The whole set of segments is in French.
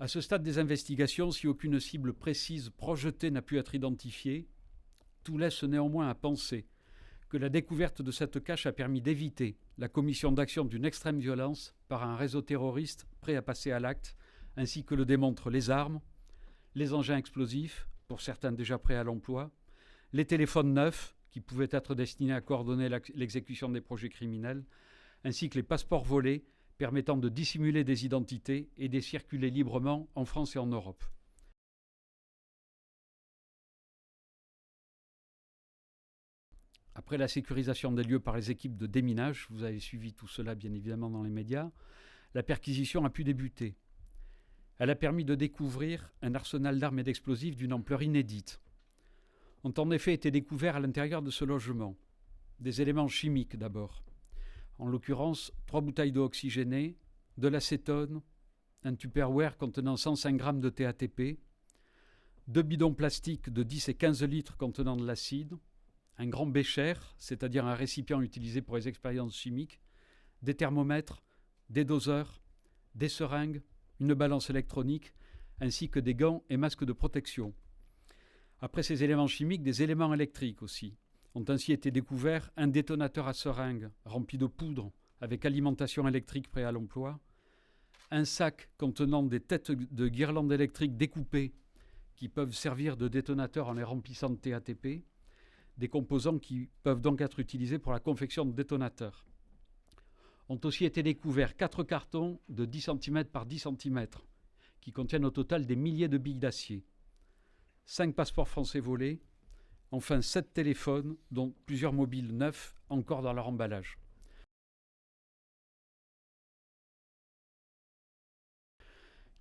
À ce stade des investigations, si aucune cible précise projetée n'a pu être identifiée, tout laisse néanmoins à penser que la découverte de cette cache a permis d'éviter la commission d'actions d'une extrême violence par un réseau terroriste prêt à passer à l'acte, ainsi que le démontrent les armes, les engins explosifs, pour certains déjà prêts à l'emploi, les téléphones neufs, qui pouvaient être destinés à coordonner l'exécution des projets criminels, ainsi que les passeports volés permettant de dissimuler des identités et de circuler librement en France et en Europe. Après la sécurisation des lieux par les équipes de déminage, vous avez suivi tout cela bien évidemment dans les médias, la perquisition a pu débuter. Elle a permis de découvrir un arsenal d'armes et d'explosifs d'une ampleur inédite. Ont en effet été découverts à l'intérieur de ce logement des éléments chimiques d'abord. En l'occurrence, 3 bouteilles d'eau oxygénée, de l'acétone, un Tupperware contenant 105 grammes de TATP, 2 bidons plastiques de 10 et 15 litres contenant de l'acide, un grand bécher, c'est-à-dire un récipient utilisé pour les expériences chimiques, des thermomètres, des doseurs, des seringues, une balance électronique, ainsi que des gants et masques de protection. Après ces éléments chimiques, des éléments électriques aussi. Ont ainsi été découverts un détonateur à seringue rempli de poudre avec alimentation électrique prêt à l'emploi, un sac contenant des têtes de guirlandes électriques découpées qui peuvent servir de détonateur en les remplissant de TATP, des composants qui peuvent donc être utilisés pour la confection de détonateurs. Ont aussi été découverts 4 cartons de 10 cm par 10 cm qui contiennent au total des milliers de billes d'acier, 5 passeports français volés, enfin 7 téléphones, dont plusieurs mobiles neufs encore dans leur emballage.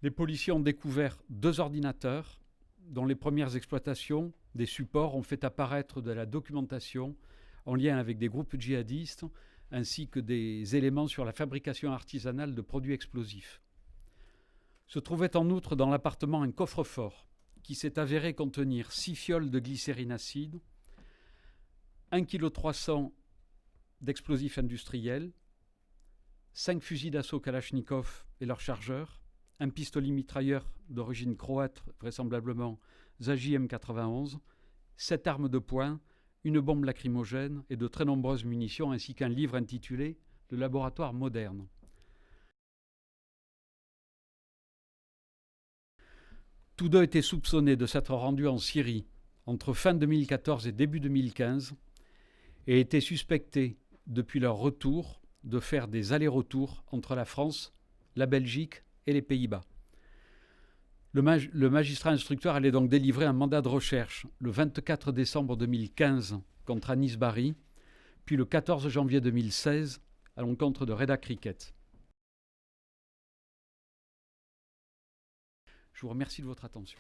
Les policiers ont découvert 2 ordinateurs dont les premières exploitations des supports ont fait apparaître de la documentation en lien avec des groupes djihadistes ainsi que des éléments sur la fabrication artisanale de produits explosifs. Se trouvait en outre dans l'appartement un coffre-fort qui s'est avéré contenir 6 fioles de glycérine acide, 1,3 kg d'explosifs industriels, 5 fusils d'assaut Kalachnikov et leurs chargeurs, un pistolet mitrailleur d'origine croate, vraisemblablement Zagi M91, 7 armes de poing, une bombe lacrymogène et de très nombreuses munitions, ainsi qu'un livre intitulé « Le laboratoire moderne ». Tous 2 étaient soupçonnés de s'être rendus en Syrie entre fin 2014 et début 2015 et étaient suspectés, depuis leur retour, de faire des allers-retours entre la France, la Belgique et les Pays-Bas. Le magistrat instructeur allait donc délivrer un mandat de recherche le 24 décembre 2015 contre Anis Bari, puis le 14 janvier 2016 à l'encontre de Reda Cricket. Je vous remercie de votre attention.